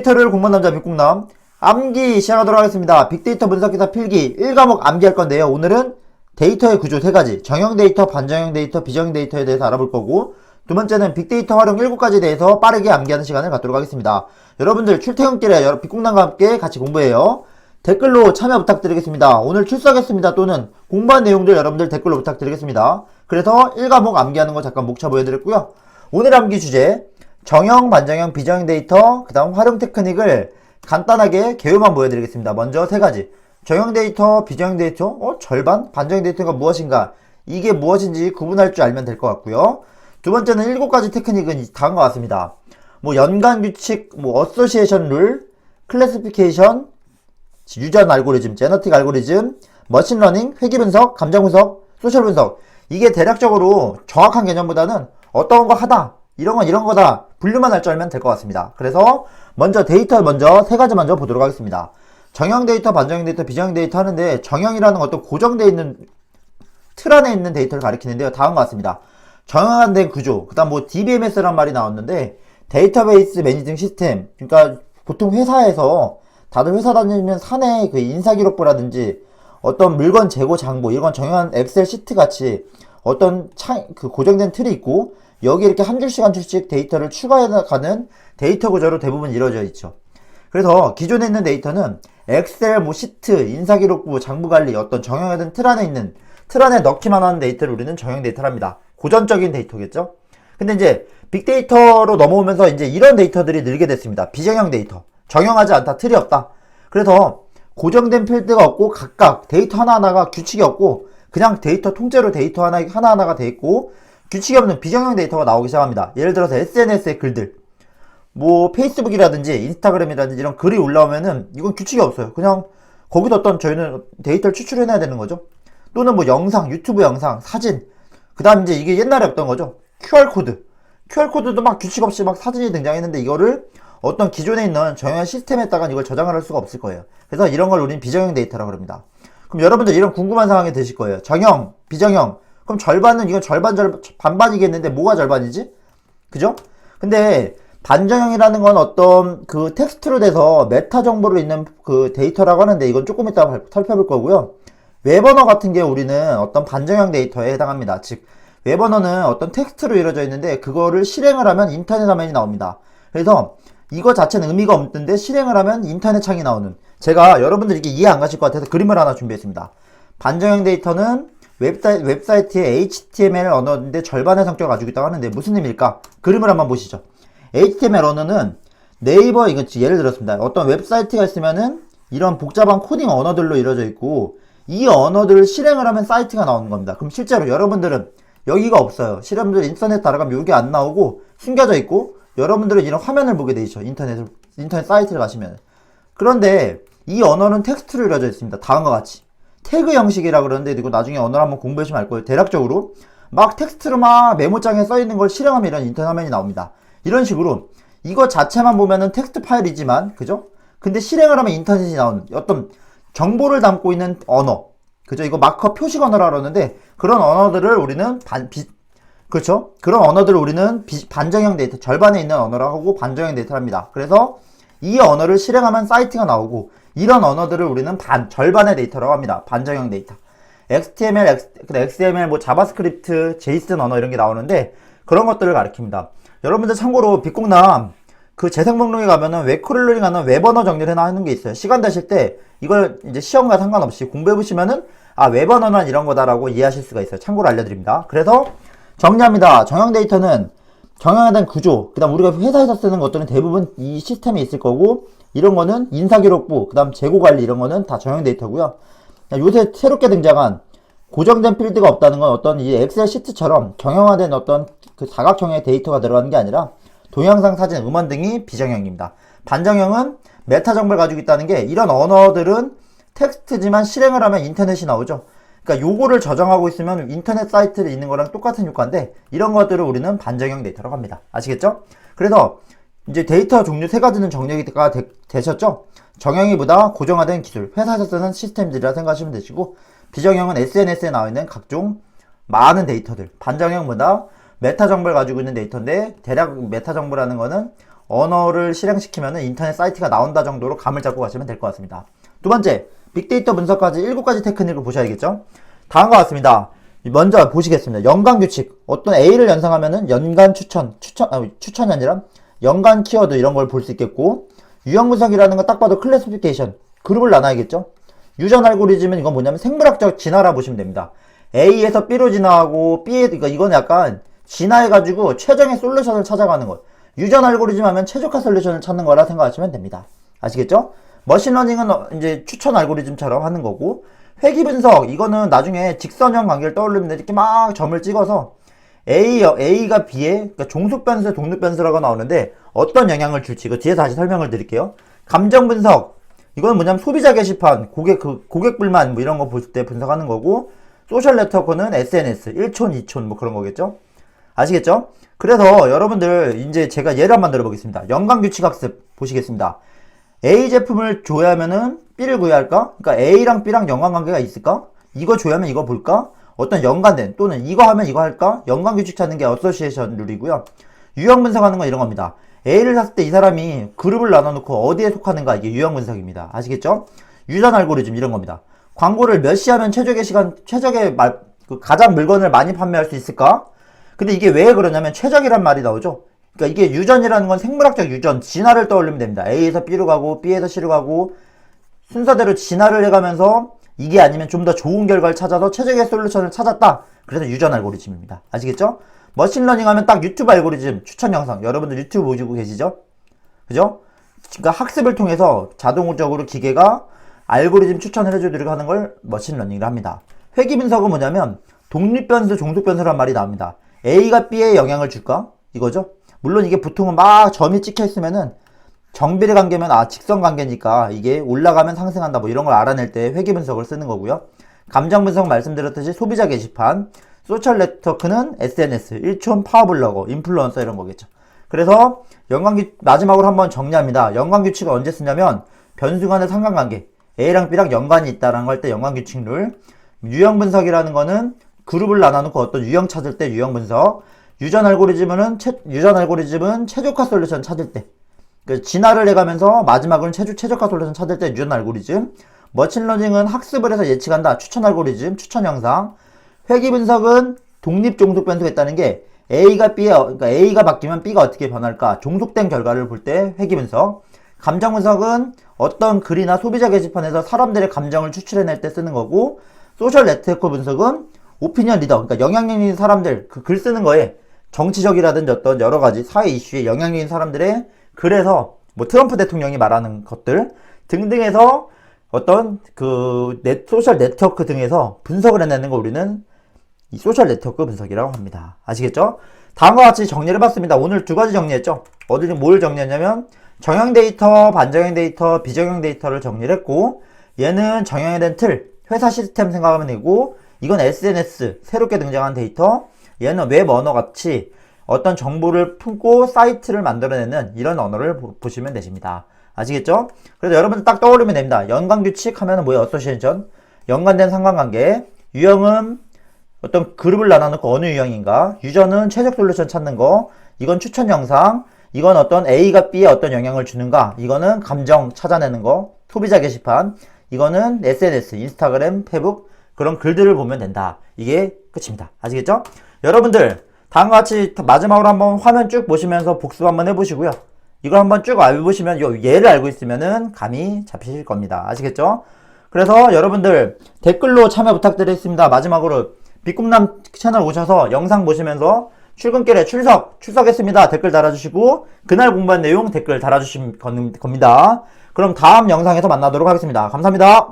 빅데이터를 공부한 남자 빅공남 암기 시작하도록 하겠습니다. 빅데이터 분석기사 필기 1과목 암기할 건데요. 오늘은 데이터의 구조 3가지, 정형 데이터, 반정형 데이터, 비정형 데이터에 대해서 알아볼 거고, 두 번째는 빅데이터 활용 7가지에 대해서 빠르게 암기하는 시간을 갖도록 하겠습니다. 여러분들 출퇴근길에 빅공남과 함께 같이 공부해요. 댓글로 참여 부탁드리겠습니다. 오늘 출석했습니다 또는 공부한 내용들 여러분들 댓글로 부탁드리겠습니다. 그래서 1과목 암기하는 거 잠깐 목차 보여드렸고요. 오늘 암기 주제 정형, 반정형, 비정형 데이터, 그 다음 활용 테크닉을 간단하게 개요만 보여드리겠습니다. 먼저 3가지. 정형 데이터, 비정형 데이터, 절반? 반정형 데이터가 무엇인가? 이게 무엇인지 구분할 줄 알면 될 것 같고요. 두 번째는 7가지 테크닉은 다음과 같습니다. 연관 규칙, 어소시에이션 룰, 클래시피케이션, 유전 알고리즘, 제너틱 알고리즘, 머신러닝, 회귀 분석, 감정 분석, 소셜 분석. 이게 대략적으로 정확한 개념보다는 어떤 거 하다, 이런 건 이런 거다, 분류만 할 줄 알면 될 것 같습니다. 그래서 먼저 데이터 3가지 먼저 보도록 하겠습니다. 정형 데이터, 반정형 데이터, 비정형 데이터 하는데, 정형이라는 어떤 고정되어 있는 틀 안에 있는 데이터를 가리키는데요. 다음과 같습니다. 정형화된 구조, 그 다음 DBMS란 말이 나왔는데, 데이터베이스 매니징 시스템. 그러니까 보통 회사에서 다들 회사 다니면 사내 그 인사기록부라든지 어떤 물건 재고 장부, 이건 정형한 엑셀 시트 같이 어떤 고정된 틀이 있고, 여기 이렇게 한 줄씩 한 줄씩 데이터를 추가해가는 데이터 구조로 대부분 이루어져 있죠. 그래서 기존에 있는 데이터는 엑셀, 시트, 인사기록부, 장부관리, 어떤 정형화된 틀 안에 있는, 틀 안에 넣기만 하는 데이터를 우리는 정형 데이터랍니다. 고전적인 데이터겠죠? 근데 이제 빅데이터로 넘어오면서 이제 이런 데이터들이 늘게 됐습니다. 비정형 데이터. 정형하지 않다, 틀이 없다. 그래서 고정된 필드가 없고, 각각 데이터 하나하나가 규칙이 없고, 그냥 데이터 통째로 데이터 하나하나가 돼 있고, 규칙이 없는 비정형 데이터가 나오기 시작합니다. 예를 들어서 SNS의 글들, 페이스북이라든지 인스타그램이라든지 이런 글이 올라오면은 이건 규칙이 없어요. 그냥 거기다 어떤 저희는 데이터를 추출해내야 되는 거죠. 또는 영상, 유튜브 영상, 사진, 그 다음 이제 이게 옛날에 없던 거죠. QR코드도 막 규칙 없이 막 사진이 등장했는데, 이거를 어떤 기존에 있는 정형한 시스템에다가 이걸 저장을 할 수가 없을 거예요. 그래서 이런 걸 우리는 비정형 데이터라고 합니다. 그럼 여러분들 이런 궁금한 상황이 되실 거예요. 정형, 비정형. 그럼 절반은 이건 반반이겠는데 뭐가 절반이지? 그죠? 근데 반정형이라는 건 어떤 그 텍스트로 돼서 메타 정보를 있는 그 데이터라고 하는데, 이건 조금 이따 살펴볼 거고요. 웹언어 같은 게 우리는 어떤 반정형 데이터에 해당합니다. 즉, 웹언어는 어떤 텍스트로 이루어져 있는데 그거를 실행을 하면 인터넷 화면이 나옵니다. 그래서 이거 자체는 의미가 없는데 실행을 하면 인터넷 창이 나오는, 제가 여러분들 이게 이해 안 가실 것 같아서 그림을 하나 준비했습니다. 반정형 데이터는 웹사이트의 HTML 언어인데 절반의 성격을 가지고 있다고 하는데 무슨 의미일까? 그림을 한번 보시죠. HTML 언어는 네이버, 이거 예를 들었습니다. 어떤 웹사이트가 있으면은 이런 복잡한 코딩 언어들로 이루어져 있고, 이 언어들을 실행을 하면 사이트가 나오는 겁니다. 그럼 실제로 여러분들은 여기가 없어요. 여러분들 인터넷 따라가면 여기 안 나오고 숨겨져 있고, 여러분들은 이런 화면을 보게 돼 있죠. 인터넷 사이트를 가시면. 그런데 이 언어는 텍스트로 이루어져 있습니다. 다음과 같이 태그 형식이라 그러는데, 이거 나중에 언어를 한번 공부해주시면 알 거예요. 대략적으로 막 텍스트로 막 메모장에 써있는 걸 실행하면 이런 인터넷 화면이 나옵니다. 이런 식으로 이거 자체만 보면은 텍스트 파일이지만, 그죠? 근데 실행을 하면 인터넷이 나오는 어떤 정보를 담고 있는 언어, 그죠? 이거 마크업 표식 언어라 그러는데, 그런 언어들을 우리는 그렇죠? 그런 언어들을 우리는 반정형 데이터, 절반에 있는 언어라고 하고 반정형 데이터를 합니다. 그래서 이 언어를 실행하면 사이트가 나오고, 이런 언어들을 우리는 절반의 데이터라고 합니다. 반정형 데이터. HTML, XML, 자바스크립트, 제이슨 언어 이런 게 나오는데, 그런 것들을 가리킵니다. 여러분들 참고로 빅공남 그 재생 목록에 가면은 웹크롤링 하는 웹언어 정리를 해놓는 게 있어요. 시간 되실 때 이걸 이제 시험과 상관없이 공부해보시면은, 웹언어는 이런 거다라고 이해하실 수가 있어요. 참고로 알려드립니다. 그래서 정리합니다. 정형 데이터는 정형화된 구조, 그 다음 우리가 회사에서 쓰는 것들은 대부분 이 시스템에 있을 거고, 이런 거는 인사기록부, 그 다음 재고관리, 이런 거는 다 정형 데이터고요. 요새 새롭게 등장한 고정된 필드가 없다는 건 어떤 이 엑셀 시트처럼 정형화된 어떤 그 사각형의 데이터가 들어가는 게 아니라 동영상, 사진, 음원 등이 비정형입니다. 반정형은 메타 정보를 가지고 있다는 게, 이런 언어들은 텍스트지만 실행을 하면 인터넷이 나오죠. 그러니까 요거를 저장하고 있으면 인터넷 사이트에 있는 거랑 똑같은 효과인데, 이런 것들을 우리는 반정형 데이터라고 합니다. 아시겠죠? 그래서 이제 데이터 종류 3가지는 정리가 되셨죠? 정형이보다 고정화된 기술, 회사에서 쓰는 시스템들이라 생각하시면 되시고, 비정형은 SNS에 나와 있는 각종 많은 데이터들, 반정형보다 메타 정보를 가지고 있는 데이터인데, 대략 메타 정보라는 거는 언어를 실행시키면 인터넷 사이트가 나온다 정도로 감을 잡고 가시면 될 것 같습니다. 두 번째, 빅데이터 분석까지 7가지 테크닉을 보셔야겠죠? 다음과 같습니다. 먼저 보시겠습니다. 연관 규칙. 어떤 A를 연상하면은 연관 추천이 아니라 연관 키워드 이런 걸 볼 수 있겠고, 유형 분석이라는 건 딱 봐도 클래시피케이션. 그룹을 나눠야겠죠? 유전 알고리즘은 이건 뭐냐면 생물학적 진화라 보시면 됩니다. A에서 B로 진화하고, 그러니까 이건 약간 진화해가지고 최종의 솔루션을 찾아가는 것. 유전 알고리즘 하면 최적화 솔루션을 찾는 거라 생각하시면 됩니다. 아시겠죠? 머신러닝은 이제 추천 알고리즘처럼 하는 거고, 회귀 분석, 이거는 나중에 직선형 관계를 떠올리면 이렇게 막 점을 찍어서 A가 B에, 그러니까 종속 변수, 독립 변수라고 나오는데 어떤 영향을 줄지, 이거 뒤에서 다시 설명을 드릴게요. 감정 분석, 이건 뭐냐면 소비자 게시판, 고객 불만 뭐 이런 거 볼 때 분석하는 거고, 소셜 네트워크는 SNS, 1촌, 2촌 뭐 그런 거겠죠? 아시겠죠? 그래서 여러분들 이제 제가 예를 한번 들어보겠습니다. 연관 규칙 학습 보시겠습니다. A 제품을 조회하면은 B를 구해야 할까? 그러니까 A랑 B랑 연관관계가 있을까? 이거 조회하면 이거 볼까? 어떤 연관된 또는 이거 하면 이거 할까? 연관 규칙 찾는 게 어소시에이션 룰이고요. 유형 분석하는 건 이런 겁니다. A를 샀을 때 이 사람이 그룹을 나눠놓고 어디에 속하는가, 이게 유형 분석입니다. 아시겠죠? 유전 알고리즘 이런 겁니다. 광고를 몇 시 하면 가장 물건을 많이 판매할 수 있을까? 근데 이게 왜 그러냐면 최적이란 말이 나오죠. 그러니까 이게 유전이라는 건 생물학적 유전, 진화를 떠올리면 됩니다. A에서 B로 가고 B에서 C로 가고 순서대로 진화를 해가면서 이게 아니면 좀 더 좋은 결과를 찾아서 최적의 솔루션을 찾았다. 그래서 유전 알고리즘입니다. 아시겠죠? 머신러닝 하면 딱 유튜브 알고리즘, 추천 영상. 여러분들 유튜브 보시고 계시죠? 그죠? 그러니까 학습을 통해서 자동적으로 기계가 알고리즘 추천을 해주도록 하는 걸 머신러닝을 합니다. 회귀 분석은 뭐냐면 독립변수, 종속변수란 말이 나옵니다. A가 B에 영향을 줄까? 이거죠? 물론 이게 보통은 막 점이 찍혀 있으면은 정비례 관계면 직선 관계니까 이게 올라가면 상승한다 뭐 이런 걸 알아낼 때 회귀 분석을 쓰는 거고요. 감정 분석 말씀드렸듯이 소비자 게시판, 소셜 네트워크는 SNS, 1촌 파워블로거, 인플루언서 이런 거겠죠. 그래서 마지막으로 한번 정리합니다. 연관 규칙을 언제 쓰냐면 변수 간의 상관관계, A랑 B랑 연관이 있다라는 걸 할 때 연관 규칙 룰, 유형 분석이라는 거는 그룹을 나눠놓고 어떤 유형 찾을 때 유형 분석, 유전 알고리즘은 최적화 솔루션 찾을 때, 진화를 해가면서 마지막으로는 최적화 솔루션 찾을 때 유전 알고리즘, 머신러닝은 학습을 해서 예측한다, 추천 알고리즘, 추천 영상, 회귀 분석은 독립 종속 변수가 있다는 게 그러니까 A가 바뀌면 B가 어떻게 변할까, 종속된 결과를 볼 때 회귀 분석, 감정 분석은 어떤 글이나 소비자 게시판에서 사람들의 감정을 추출해낼 때 쓰는 거고, 소셜 네트워크 분석은 오피니언 리더, 그러니까 영향력 있는 사람들, 그 글 쓰는 거에 정치적이라든지 어떤 여러 가지 사회 이슈에 영향력 있는 사람들의 글에서 뭐 트럼프 대통령이 말하는 것들 등등에서 어떤 소셜 네트워크 등에서 분석을 해내는 거 우리는 이 소셜 네트워크 분석이라고 합니다. 아시겠죠? 다음과 같이 정리를 해봤습니다. 오늘 2가지 정리했죠? 뭘 정리했냐면 정형 데이터, 반정형 데이터, 비정형 데이터를 정리를 했고, 얘는 정형에 대한 틀, 회사 시스템 생각하면 되고, 이건 SNS, 새롭게 등장한 데이터, 얘는 웹 언어 같이 어떤 정보를 품고 사이트를 만들어내는 이런 언어를 보시면 되십니다. 아시겠죠? 그래서 여러분들 딱 떠올리면 됩니다. 연관 규칙 하면은 뭐예요? 어소시에이션. 연관된 상관관계. 유형은 어떤 그룹을 나눠놓고 어느 유형인가. 유전은 최적 솔루션 찾는 거. 이건 추천 영상. 이건 어떤 A가 B에 어떤 영향을 주는가. 이거는 감정 찾아내는 거. 소비자 게시판. 이거는 SNS, 인스타그램, 페북 그런 글들을 보면 된다. 이게 끝입니다. 아시겠죠? 여러분들 다음과 같이 마지막으로 한번 화면 쭉 보시면서 복습 한번 해보시고요. 이걸 한번 쭉 알보시면 얘를 알고 있으면은 감이 잡히실 겁니다. 아시겠죠? 그래서 여러분들 댓글로 참여 부탁드리겠습니다. 마지막으로 비꿈남 채널 오셔서 영상 보시면서 출근길에 출석했습니다. 댓글 달아주시고 그날 공부한 내용 댓글 달아주시면 겁니다. 그럼 다음 영상에서 만나도록 하겠습니다. 감사합니다.